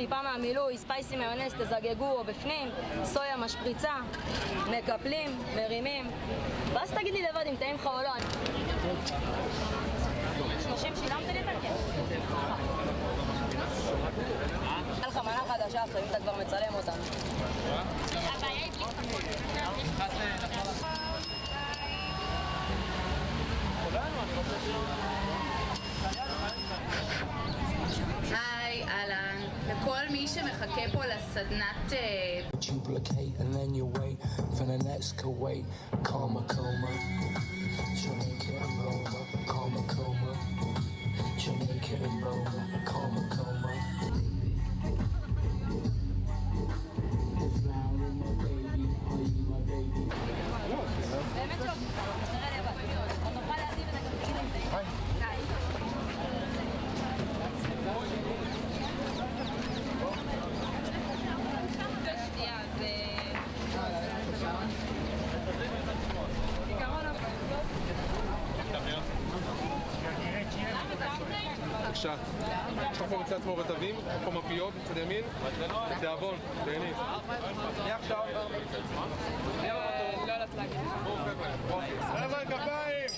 טיפה מהמילוי, ספייסי מיונז, תזגגו בפנים, סויה משפריצה, מקפלים, מרימים. ואז תגיד לי לבד אם טעים לך או לא. 30 שילמת לי את הכיף. היה לך מנה חדשה עכשיו, אם אתה כבר מצלם אותנו. הבעיה היא בלי היי, אהלן. לכל מי שמחכה פה לסדנת... Duplicate and then you wait for the next Kuwait. Karma coma, Jamaica and Roma. Karma coma, Jamaica and Roma. Karma coma. It's loud in my baby, are you my baby? באמת שוב, נראה לבד. אתה תוכל להזיב את הכרטיסים עם זה. שנייה, זה... בבקשה. עכשיו פה בצד שמאל רטבים, פה מפיות, בצד ימין, תיאבון, תהני. מי עכשיו? לא יודעת להגיד. חבר'ה, כפיים!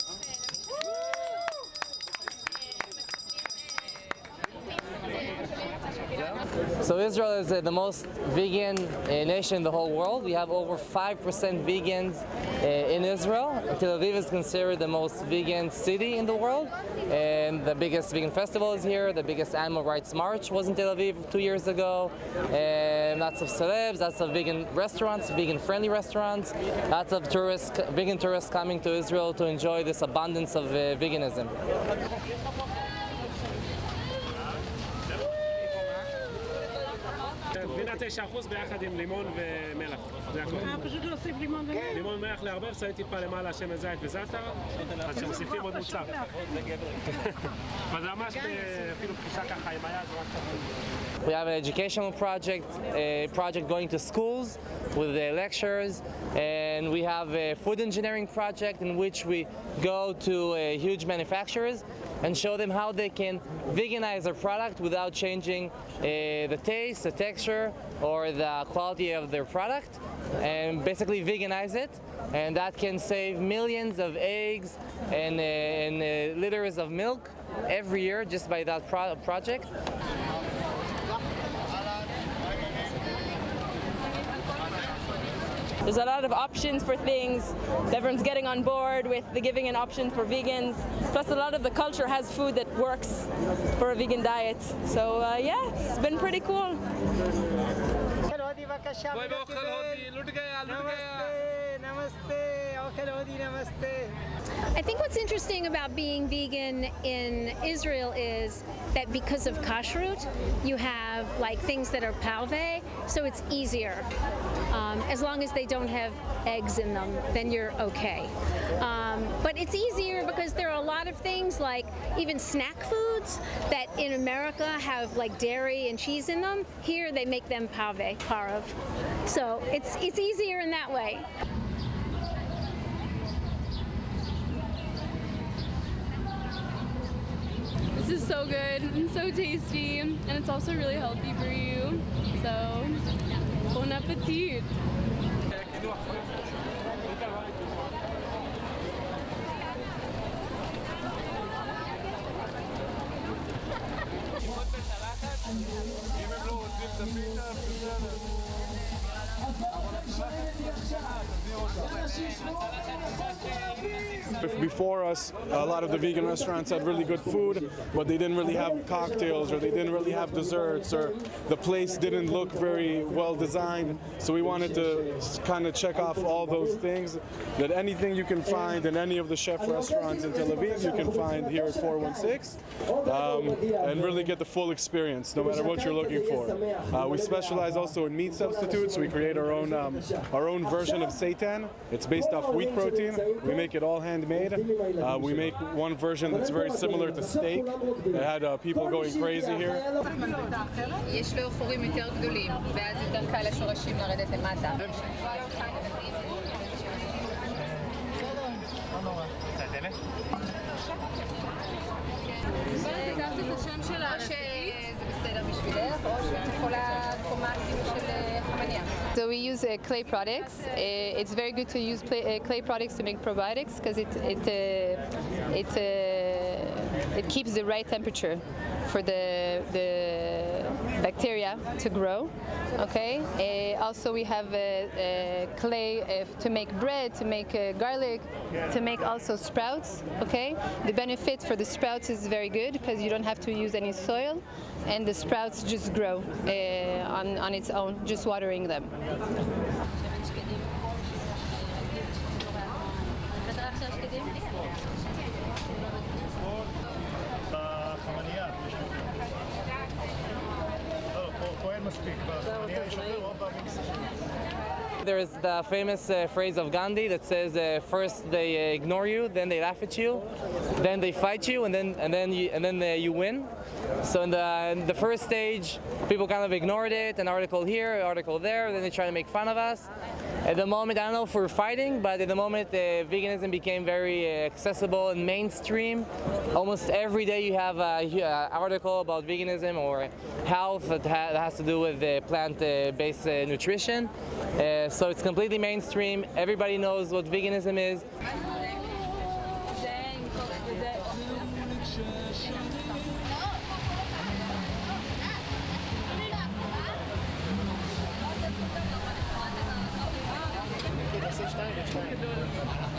So Israel is the most vegan nation in the whole world. We have over 5% vegans in Israel. Tel Aviv is considered the most vegan city in the world. And the biggest vegan festival is here. The biggest animal rights march was in Tel Aviv 2 years ago. Lots of celebs, lots of vegan restaurants, vegan-friendly restaurants. Lots of tourists, vegan tourists coming to Israel to enjoy this abundance of veganism. גבינה 9% ביחד עם לימון ומלח. זה הכל. פשוט להוסיף לימון ומלח? לימון ומלח לערבב, שמים טיפה למעלה שמן זית וזעתר, אז שמוסיפים עוד מוצר. אבל זה ממש אפילו פגישה ככה עם היד, זה רק We have an educational project, a project going to schools with lectures, and we have a food engineering project in which we go to huge manufacturers and show them how they can veganize their product without changing the taste, the texture, or the quality of their product, and basically veganize it. And that can save millions of eggs and liters of milk every year just by that project. There's a lot of options for things. Everyone's getting on board with the giving an option for vegans. Plus a lot of the culture has food that works for a vegan diet. So yeah, it's been pretty cool. I think what's interesting about being vegan in Israel is that because of kashrut, you have like things that are palve, so it's easier. As long as they don't have eggs in them, then you're okay. But it's easier because there are a lot of things like even snack foods that in America have like dairy and cheese in them. Here they make them parve. So it's easier in that way. This is so good and so tasty, and it's also really healthy for you. So, bon appetit! Before us, a lot of the vegan restaurants had really good food, but they didn't really have cocktails, or they didn't really have desserts, or the place didn't look very well designed. So we wanted to kind of check off all those things, that anything you can find in any of the chef restaurants in Tel Aviv, you can find here at 416, and really get the full experience, no matter what you're looking for. We specialize also in meat substitutes. We create our own version of seitan. It's based off wheat protein. We make it all handmade. We make one version that's very similar to steak. It had people going crazy here. יש לו חורים יותר גדולים, ואז יותר קל לשורשים לרדת למטה. הכרתי את השם של העסקית. בסדר בשבילך, או שאת יכולה קומטים של חמניה. So we use clay products. It's very good to use clay products to make probiotics because it keeps the right temperature for the bacteria to grow. Okay. Also, we have clay to make bread, to make garlic, to make also sprouts. Okay. The benefit for the sprouts is very good because you don't have to use any soil, and the sprouts just grow on its own, just watering them. בחמניה יש לא, פה אין מספיק, בחמניה יש יותר או במקסה? There is the famous phrase of Gandhi that says, first they ignore you, then they laugh at you, then they fight you, and then you win. So in the first stage, people kind of ignored it, an article here, an article there, then they try to make fun of us. At the moment, I don't know if we're fighting, but at the moment, veganism became very accessible and mainstream. Almost every day you have an article about veganism or health that has to do with plant-based nutrition. So it's completely mainstream. Everybody knows what veganism is. Das ist Stein.